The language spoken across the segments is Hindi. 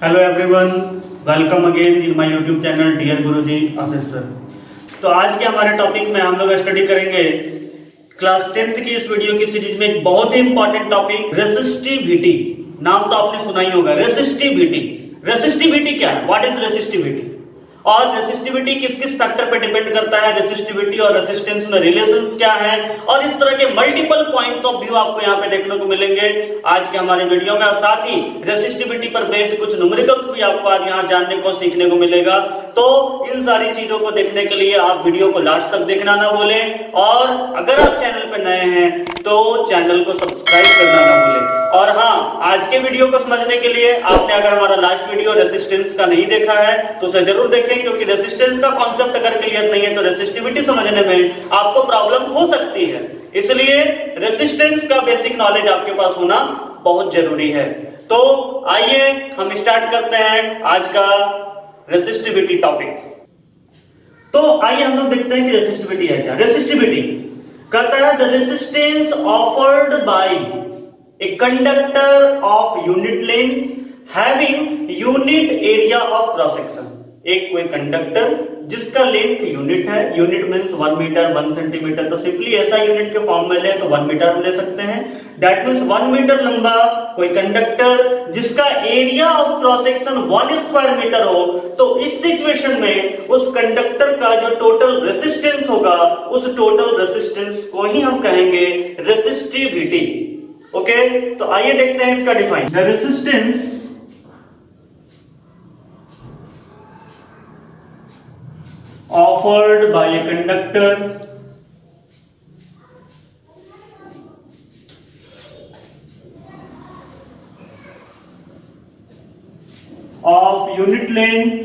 Hello everyone, welcome again in my YouTube channel dear Guruji Ashish sir. तो आज के हमारे टॉपिक में हम लोग स्टडी करेंगे क्लास 10th की इस वीडियो की सीरीज में एक बहुत ही इंपॉर्टेंट टॉपिक रेसिस्टिविटी। नाम तो आपने सुना ही होगा, रेसिस्टिविटी। रेसिस्टिविटी क्या है, व्हाट इज रेसिस्टिविटी, और रेसिस्टिविटी किस किस फैक्टर पे डिपेंड करता है, रेसिस्टिविटी और रेसिस्टेंस में रिलेशंस क्या है, और इस तरह के मल्टीपल पॉइंट्स ऑफ व्यू आपको यहाँ पे देखने को मिलेंगे आज के हमारे वीडियो में। और साथ ही रेसिस्टिविटी पर बेस्ड कुछ न्यूमेरिकल्स भी आपको आज यहाँ जानने को सीखने को मिलेगा। तो इन सारी चीजों को देखने के लिए आप वीडियो को लास्ट तक देखना ना भूलें, और अगर आप चैनल पर नए हैं तो चैनल को सब्सक्राइब करना ना भूलें। और हाँ, आज के वीडियो को समझने के लिए आपने अगर हमारा लास्ट वीडियो रेसिस्टेंस का नहीं देखा है तो उसे जरूर देखें, क्योंकि रेसिस्टेंस का कॉन्सेप्ट अगर क्लियर नहीं है तो रेसिस्टिविटी समझने में आपको प्रॉब्लम हो सकती है। इसलिए रेसिस्टेंस का बेसिक नॉलेज आपके पास होना बहुत जरूरी है। तो आइए हम स्टार्ट करते हैं आज का रेसिस्टिविटी टॉपिक। तो आइए हम लोग देखते हैं कि रेसिस्टिविटी है क्या। रेसिस्टिविटी कहता है the resistance offered by a conductor of unit length having unit area of cross section। एक कोई कंडक्टर जिसका लेंथ यूनिट है, यूनिट मींस 1 मीटर 1 सेंटीमीटर, तो सिंपली ऐसा यूनिट के फॉर्म में ले तो 1 मीटर में ले सकते हैं। दैट मींस 1 मीटर लंबा कोई कंडक्टर जिसका area of cross section 1 square metre हो, तो इस सिचुएशन में उस कंडक्टर का जो टोटल रेसिस्टेंस होगा उस टोटल रेसिस्टेंस को ही हम कहेंगे रेसिस्टिविटी। ओके, तो आइए देखते हैं इसका define. The resistance offered by a conductor of unit length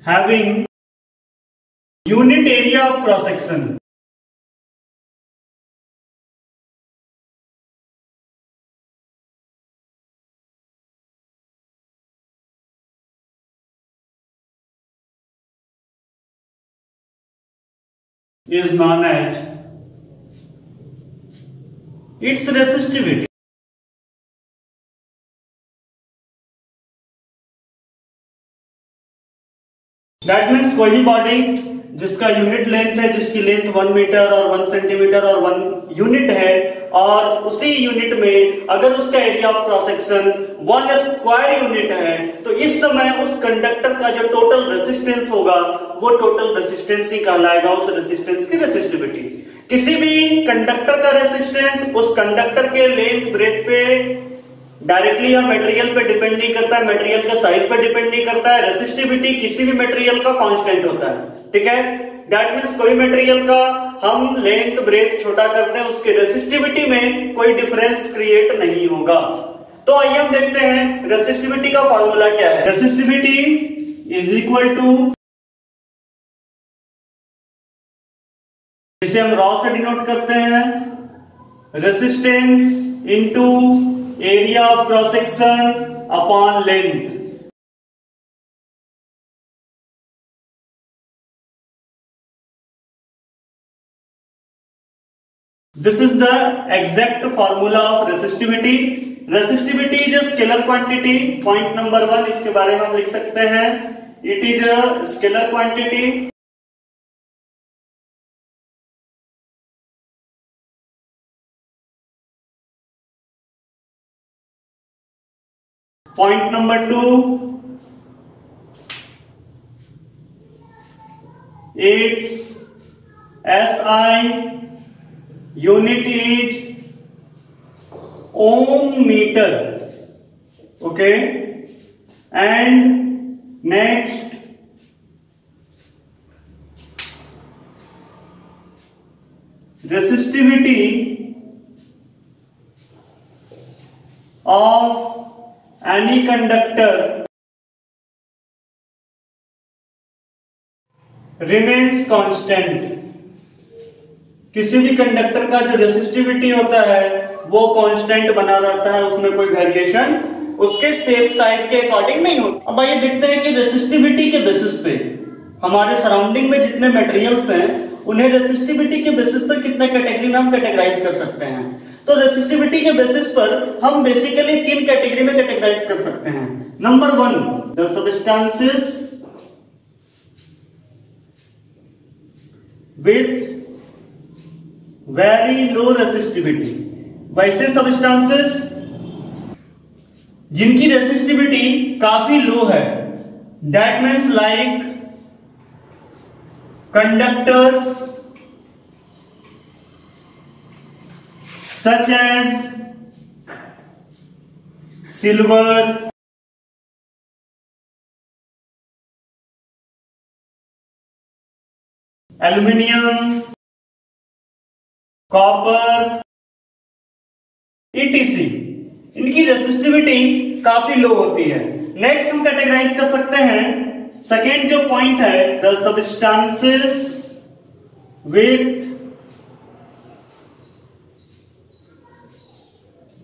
having unit area of cross section is known as its resistivity। That means कोई भी बॉडी जिसका यूनिट लेंथ है, जिसकी लेंथ 1 मीटर और 1 सेंटीमीटर और 1 यूनिट है, और उसी यूनिट में अगर उसका area of cross section 1 square unit है, तो इस समय उस कंडक्टर का जो टोटल रेसिस्टेंस होगा वो टोटल रेसिस्टेंस ही कहलाएगा उस रेसिस्टेंस की रेसिस्टिविटी। किसी भी कंडक्टर का रेसिस्टेंस उस कंडक्टर के लेंथ ब्रेथ पे डायरेक्टली या मटेरियल पे डिपेंड नहीं करता है, मटेरियल के साइज पे डिपेंड नहीं करता है। रेसिस्टिविटी किसी भी मटेरियल का कांस्टेंट होता है, ठीक है। दैट मींस कोई मटेरियल का हम लेंथ ब्रेथ छोटा करते हैं, उसके रेसिस्टिविटी में कोई डिफरेंस क्रिएट नहीं होगा। तो आइए हम देखते हैं रेसिस्टिविटी का फॉर्मूला क्या है। रेसिस्टिविटी इज इक्वल टू, जिसे हम रॉ से डिनोट करते हैं, resistance into area of cross section upon length. This is the exact formula of resistivity. Resistivity is a scalar quantity. Point number 1 इसके बारे में हम लिख सकते हैं, it is a scalar quantity Point number 2, its SI unit is ohm meter, okay, and next resistivity of any conductor remains constant। किसी भी कंडक्टर का जो रेसिस्टिविटी होता है वो कांस्टेंट बना रहता है, उसमें कोई वेरिएशन उसके शेप साइज के अकॉर्डिंग नहीं होता। अब आइए देखते हैं कि रेसिस्टिविटी के बेसिस पे हमारे सराउंडिंग में जितने मटेरियल्स हैं उन्हें रेसिस्टिविटी के बेसिस पर कितने कैटेगरी में हम कैटेगराइज कर सकते हैं। तो रेसिस्टिविटी के बेसिस पर हम बेसिकली 3 कैटेगरी में कैटेगराइज कर सकते हैं। Number 1, the substances with very low resistivity, वैसे सब्सटेंसेस जिनकी रेसिस्टिविटी काफी लो है, that means like conductors such as silver, aluminium, copper, etc. इनकी रेसिस्टिविटी काफी लो होती है। नेक्स्ट हम कैटेगराइज कर सकते हैं, सेकेंड जो पॉइंट है, the substances with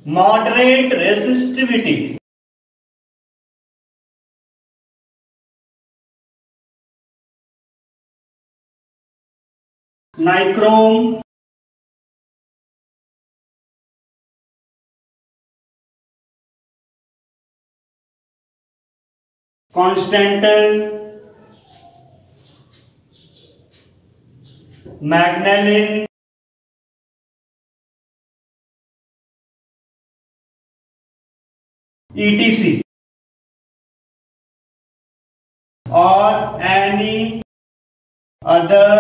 moderate resistivity, nichrome, constantan, magnalin, etc. or any other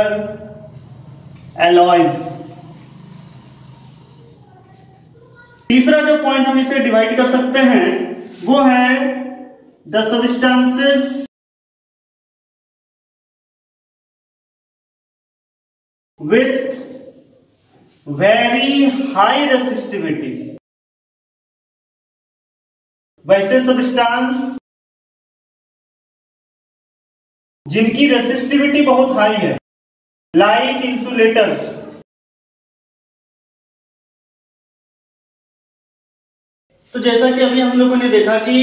alloys। तीसरा जो पॉइंट हम इसे डिवाइड कर सकते हैं वो है the substances with very high resistivity, वैसे सब्सटेंस जिनकी रेसिस्टिविटी बहुत हाई है, लाइक इंसुलेटर्स। तो जैसा कि अभी हम लोगों ने देखा कि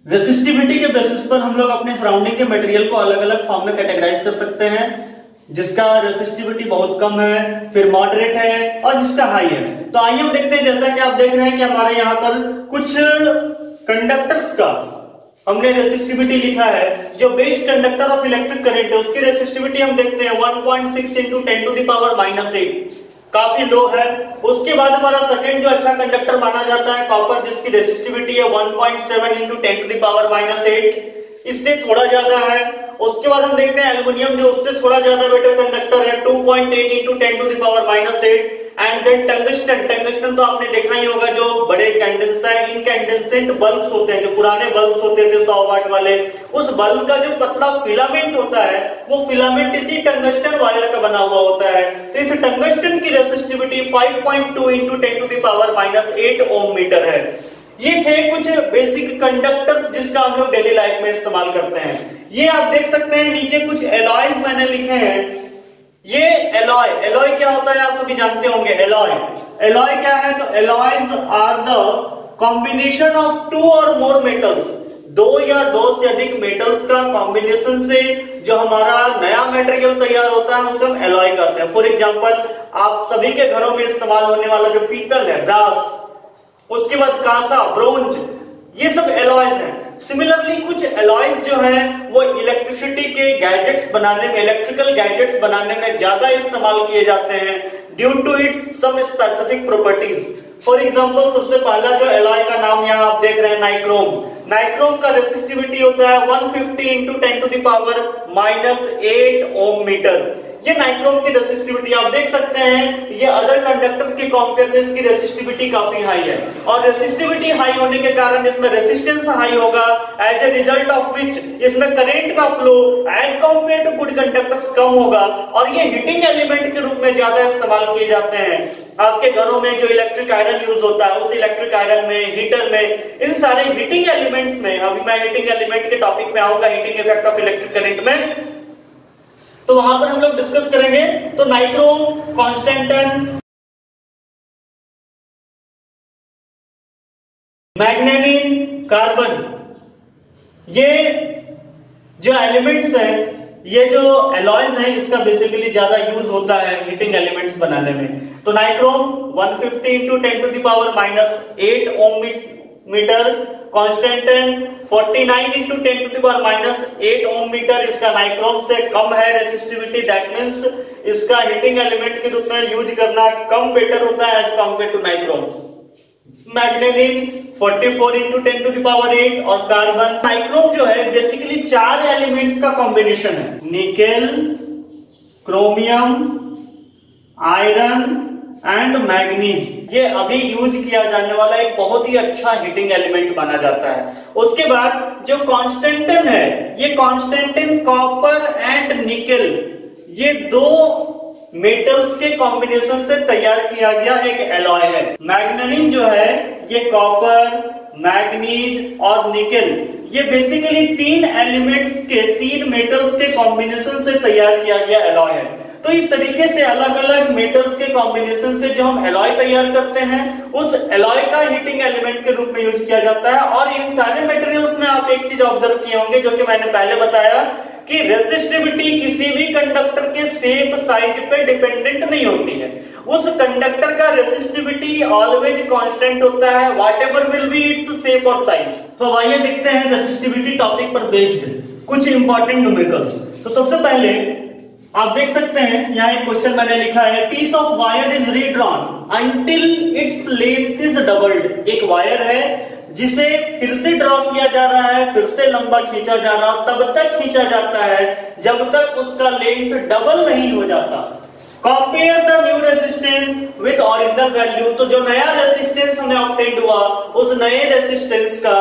रेसिस्टिविटी के बेसिस पर हम लोग अपने सराउंडिंग के मटेरियल को अलग अलग फॉर्म में कैटेगराइज कर सकते हैं, जिसका रेसिस्टिविटी बहुत कम है, फिर मॉडरेट है और जिसका हाई है। तो आइए हम देखते हैं, जैसा कि आप देख रहे हैं कि हमारे यहाँ पर कुछ कंडक्टर्स का हमने रेसिस्टिविटी लिखा है। जो best conductor of electric current है उसकी रेसिस्टिविटी हम देखते हैं 1.6 × 10⁻⁻8, काफी लो है। उसके बाद हमारा सेकंड जो अच्छा कंडक्टर माना जाता है कॉपर, जिसकी रेसिस्टिविटी है 1.7 × 10⁻⁸, इससे थोड़ा ज्यादा है। उसके बाद हम देखते हैं एल्युमिनियम, जो उससे थोड़ा ज्यादा बेटर कंडक्टर है 2.8 × 10⁻⁸। And then tungsten. टंगस्टन तो आपने देखा ही होगा, जो बड़े इनकैंडेसेंट बल्ब्स होते हैं, जो पुराने बल्ब्स होते थे 100 वाट वाले, उस बल्ब का जो पतला फिलामेंट होता है वो फिलामेंट इसी टंगस्टन वायर का बना हुआ होता है। तो इस टंगस्टन की रेसिस्टिविटी 5.2 × 10⁻⁸ ओम मीटर है। ये थे कुछ बेसिक कंडक्टर्स जिसका हम लोग डेली लाइफ में इस्तेमाल करते हैं। ये आप देख सकते हैं नीचे कुछ एलॉयज मैंने लिखे हैं। ये एलॉय क्या होता है आप सभी जानते होंगे। एलॉय क्या है? तो alloys are the combination of 2 और मोर मेटल्स, 2 या 2 से अधिक मेटल्स का कॉम्बिनेशन से जो हमारा नया मटेरियल तैयार होता है उसे हम एलॉय कहते हैं। फॉर एग्जांपल, आप सभी के घरों में इस्तेमाल होने वाला जो पीतल है, ब्रास, उसके बाद कांसा, ब्रोंज, ये सब एलॉयज हैं। सिमिलरली कुछ एलॉयज जो हैं वो इलेक्ट्रिसिटी के गैजेट्स बनाने में, इलेक्ट्रिकल गैजेट्स बनाने में ज्यादा इस्तेमाल किए जाते हैं due to its some specific properties. For example, सबसे पहला जो एलॉय का नाम यहाँ आप देख रहे हैं, नाइक्रोम। नाइक्रोम का रेसिस्टिविटी होता है 150 × 10⁻⁸ ओम मीटर। ये नाइक्रोम की रेसिस्टिविटी आप देख सकते हैं, ये अदर कंडक्टर्स के कंपेयर में इसकी रेसिस्टिविटी काफी हाई है, और रेसिस्टिविटी हाई होने के कारण इसमें रेसिस्टेंस हाई होगा, as a result of which इसमें करंट का flow as compare to good conductors कम होगा, और ये हीटिंग एलिमेंट के रूप में ज्यादा इस्तेमाल किए जाते हैं। आपके घरों में जो इलेक्ट्रिक आयरन यूज होता है, उस इलेक्ट्रिक आयरन में, हीटर में, इन सारे हीटिंग एलिमेंट्स में, अभी मैं हीटिंग एलिमेंट के टॉपिक पे आऊंगा, heating effect of electric current में, तो वहां पर हम लोग डिस्कस करेंगे। तो नाइक्रोम, कांस्टेंटन, मैग्नेनिन, कार्बन, ये जो एलिमेंट्स हैं ये जो एलॉयज है इसका बेसिकली ज्यादा यूज होता है हीटिंग एलिमेंट्स बनाने में। तो nichrome 150 into 10 to the power -8 ohm metre, constantan 49 into 10 to the power -8 ohm metre, इसका नाइक्रोम से कम है रेसिस्टिविटी, दैट मींस इसका हीटिंग एलिमेंट के रूप में यूज करना कम बेटर होता है as compare to nichrome. Manganin 44 into 10 to the power 8 और कार्बन। नाइक्रोम जो है बेसिकली 4 एलिमेंट्स का कॉम्बिनेशन है, nickel, chromium, iron and manganese. ये अभी यूज किया जाने वाला एक बहुत ही अच्छा हीटिंग एलिमेंट माना जाता है। उसके बाद जो कॉन्स्टेंटाइन है, ये कॉन्स्टेंटाइन कॉपर एंड निकेल, ये 2 मेटल्स के कॉम्बिनेशन से तैयार किया गया एक एलॉय है। मैग्नेनियम जो है ये कॉपर, मैग्नीज और निकेल, ये बेसिकली 3 एलिमेंट्स के 3 मेटल्स के कॉम्बिनेशन से तैयार किया गया एलॉय है। तो इस तरीके से अलग अलग मेटल्स के कॉम्बिनेशन से जो हम एलॉय तैयार करते हैं, उस एलॉय का हीटिंग एलिमेंट के रूप में यूज किया जाता है। और इन सारे मटेरियल्स में आप एक चीज ऑब्जर्व किए होंगे जो कि मैंने पहले बताया कि रेसिस्टिविटी किसी भी कंडक्टर के शेप साइज पे डिपेंडेंट नहीं होती है। उस कंडक्टर का रेसिस्टिविटी ऑलवेज कांस्टेंट होता है, whatever will be its shape और साइज। तो आइए देखते हैं रेसिस्टिविटी टॉपिक पर बेस्ड कुछ इंपॉर्टेंट न्यूमेरिकल्स। तो सबसे पहले आप देख सकते हैं यहाँ एक क्वेश्चन मैंने लिखा है, piece of wire is redrawn until its length is doubled. एक वायर है जिसे फिर से ड्रॉ किया जा रहा है, फिर से लंबा खींचा जा रहा है, तब तक खींचा जाता है जब तक उसका लेंथ डबल नहीं हो जाता। Compare the new resistance with original value. तो जो नया रेसिस्टेंस हमें ऑब्टेन्ड हुआ, उस नए रेसिस्टेंस का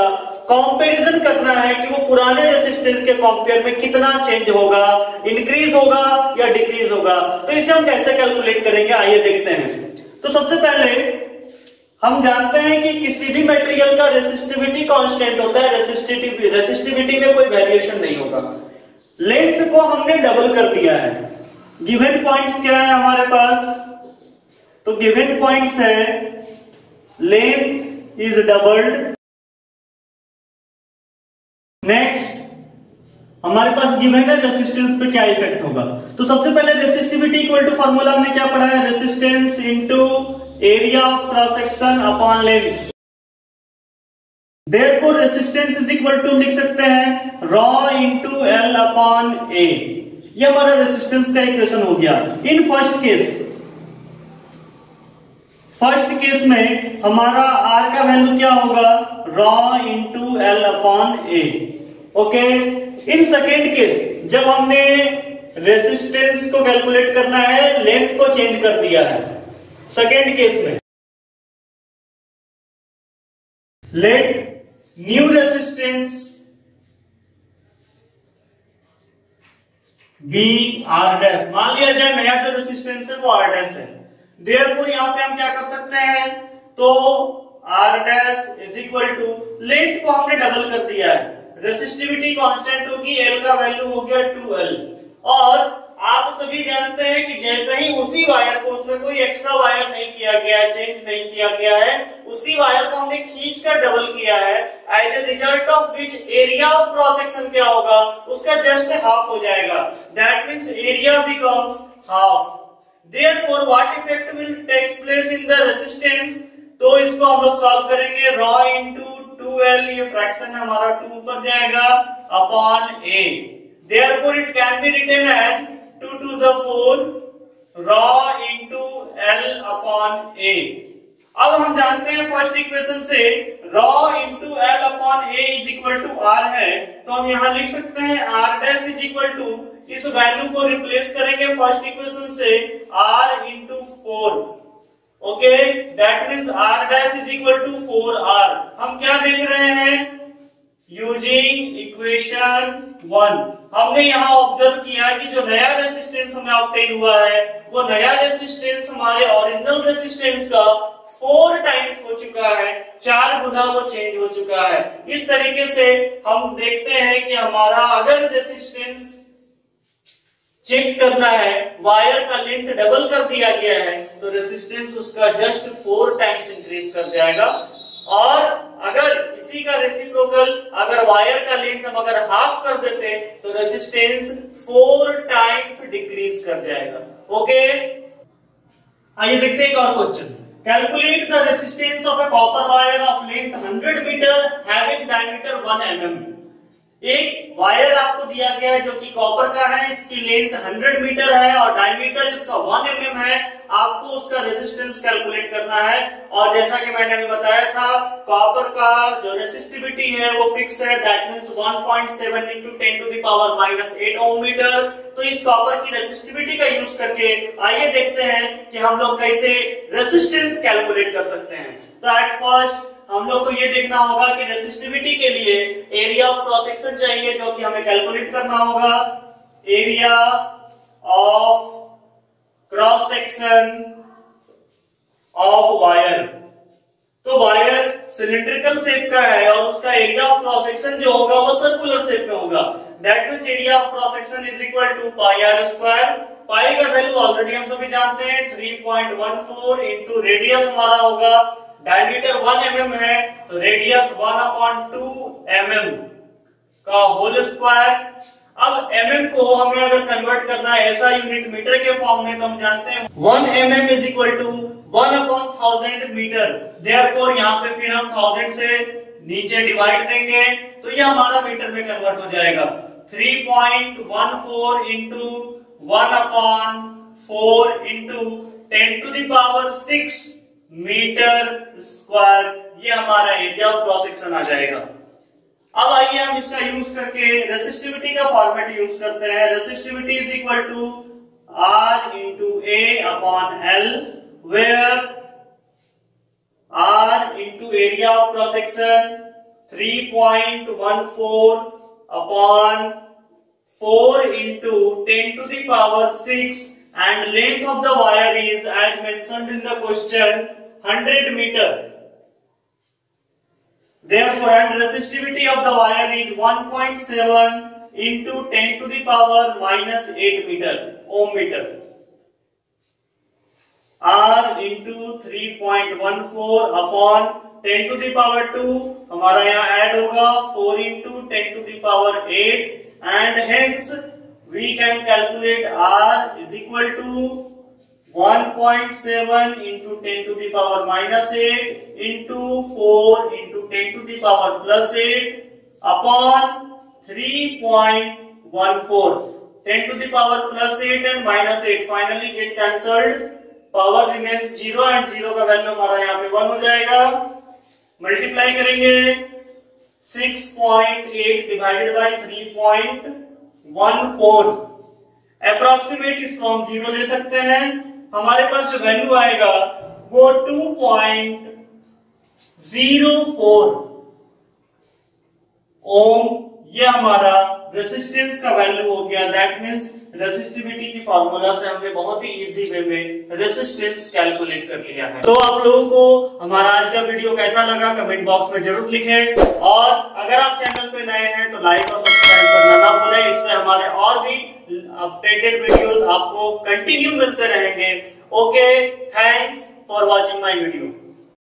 कंपैरिजन करना है कि वो पुराने रेसिस्टेंस के कंपेयर में कितना चेंज होगा, इंक्रीज होगा या डिक्रीज होगा। तो इसे हम कैसे कैलकुलेट करेंगे, आइए देखते हैं। तो सबसे पहले हम जानते हैं कि किसी भी मटेरियल का रेसिस्टिविटी कांस्टेंट होता है, रेसिस्टिविटी में कोई वेरिएशन नहीं होगा। लेंथ को हमने डबल कर दिया है। गिवन पॉइंट्स क्या है हमारे पास, तो गिवन पॉइंट्स है लेंथ इज डबल्ड। नेक्स्ट हमारे पास गिवन है रेसिस्टेंस पे क्या इफेक्ट होगा। तो सबसे पहले रेसिस्टिविटी इक्वल टू फार्मूला हमने क्या पढ़ा है, resistance into area of cross section upon length. Therefore resistance is equal to लिख सकते हैं rho into L upon A. ये हमारा रेसिस्टेंस का इक्वेशन हो गया। इन फर्स्ट केस में हमारा आर का वैल्यू क्या होगा, raw into L upon A. Okay, in second case जब हमने रेसिस्टेंस को कैलकुलेट करना है, लेंथ को चेंज कर दिया है। सेकेंड केस में let new resistance be R dash. मान लिया जाए नया जो रेसिस्टेंस है वो आर डैश है। देयरफॉर यहां पे हम क्या कर सकते हैं, तो R dash is equal to, length को हमने डबल कर दिया है, रेसिस्टिविटी कांस्टेंट होगी, एल का वैल्यू हो गया 2L। और आप सभी जानते हैं कि जैसे ही उसी वायर को, उसमें कोई एक्स्ट्रा वायर नहीं किया गया है, चेंज नहीं किया गया है, उसी वायर को हमने खींच कर डबल किया है, as a result of which area of cross section क्या होगा, उसका जस्ट हाफ हो जाएगा। That means area becomes half. Therefore what effect will takes place in the resistance, तो इसको हम लोग सॉल्व करेंगे। रॉ इनटू 2L, ये फ्रैक्शन हमारा 2 ऊपर जाएगा, upon A. Therefore it can be written as 2 to the 4 rho into L upon A. अब हम जानते हैं फर्स्ट इक्वेशन से rho into L upon A is equal to R है, तो हम यहां लिख सकते हैं R dash is equal to, इस वैल्यू को रिप्लेस करेंगे फर्स्ट इक्वेशन से, R into 4। Okay, that means R dash is equal to 4R। हम क्या देख रहे हैं, यूजिंग इक्वेशन 1 हमने यहां ऑब्जर्व किया कि जो नया रेसिस्टेंस हमें ऑब्टेन हुआ है, वो नया रेसिस्टेंस हमारे ओरिजिनल रेसिस्टेंस का 4 टाइम्स हो चुका है, 4 गुना वो चेंज हो चुका है। इस तरीके से हम देखते हैं कि हमारा अगर रेसिस्टेंस चेक करना है, वायर का लेंथ डबल कर दिया गया है, तो रेसिस्टेंस उसका जस्ट 4 टाइम्स इंक्रीज कर जाएगा। और अगर इसी का रेसिप्रोकल, अगर वायर का लेंथ हम अगर हाफ कर देते तो रेसिस्टेंस 4 टाइम्स डिक्रीज कर जाएगा। ओके, आइए देखते हैं एक और question. Calculate the resistance of a copper wire of length 100 metre having diameter 1 mm। एक वायर आपको दिया गया है जो कि कॉपर का है, इसकी लेंथ 100 मीटर है और डायमीटर इसका 1 mm है। आपको उसका रेसिस्टेंस कैलकुलेट करना है। और जैसा कि मैंने अभी बताया था, कॉपर का जो रेसिस्टिविटी है वो फिक्स है, that means 1.7 into 10 to the power -8 ohm metre. तो इस कॉपर की रेसिस्टिविटी का यूज करके आइए देखते हैं कि हम लोग कैसे रेसिस्टेंस कैलकुलेट कर सकते हैं। तो एट फर्स्ट हम लोग को ये देखना होगा कि रेसिस्टिविटी के लिए एरिया ऑफ क्रॉस सेक्शन चाहिए, जो कि हमें कैलकुलेट करना होगा। Area of cross section of wire. तो वायर सिलिंड्रिकल शेप का है और उसका एरिया ऑफ क्रॉस सेक्शन जो होगा वो सर्कुलर शेप में होगा। That means area of cross section is equal to pi R square. Pi का वैल्यू ऑलरेडी हम सभी जानते हैं, 3.14 इंटू रेडियस हमारा होगा, डायमीटर 1 mm है तो रेडियस 1/2 mm का होल स्क्वायर। अब mm को हमें अगर कन्वर्ट करना है ऐसा यूनिट मीटर के फॉर्म में, तो हम जानते हैं 1 mm is equal to 1/1000 metre. Therefore यहाँ पे फिर हम 1000 से नीचे डिवाइड देंगे तो ये हमारा मीटर में कन्वर्ट हो जाएगा। 3.14 into 1/4 into 10 to the power 6 metre square, ये हमारा एरिया ऑफ क्रॉस सेक्शन आ जाएगा। अब आइए हम इसका यूज करके रेसिस्टिविटी का फॉर्मेट यूज करते हैं। Resistivity is equal to R into A upon L, where R into area of cross section 3.14 upon 4 into 10 to the power 6 and length of the wire is as mentioned in the question 100 meter. Therefore, and resistivity of the wire is 1.7 into 10 to the power -8 meter ohm meter. R into 3.14 upon 10 to the power 2 हमारा यहाँ ऐड होगा 4 into 10 to the power 8 and hence we can calculate R is equal to 1.7 into 10 to the power -8 into 4 into 10 to the power +8 upon 3.14. 10 to the power +8 and -8 finally get cancelled. Power remains 0 and 0 का वैल्यू हमारा यहाँ पे 1 हो जाएगा। मल्टीप्लाई करेंगे 6.8 डिवाइडेड बाय 3.14। अप्रोक्सीमेट इसको हम 0 ले सकते हैं। हमारे पास जो वैल्यू आएगा वो 2.04 ओम, ये हमारा रेसिस्टेंस का वैल्यू हो गया। दैट मींस रेसिस्टिविटी की फार्मूला से हमने बहुत ही इजी वे में रेसिस्टेंस कैलकुलेट कर लिया है। तो आप लोगों को हमारा आज का वीडियो कैसा लगा कमेंट बॉक्स में जरूर लिखें, और अगर आप चैनल पे नए हैं तो लाइक और सब्सक्राइब करना ना भूलें। इससे हमारे और भी अपडेटेड वीडियोस आपको कंटिन्यू मिलते रहेंगे। Okay, thanks for watching my video.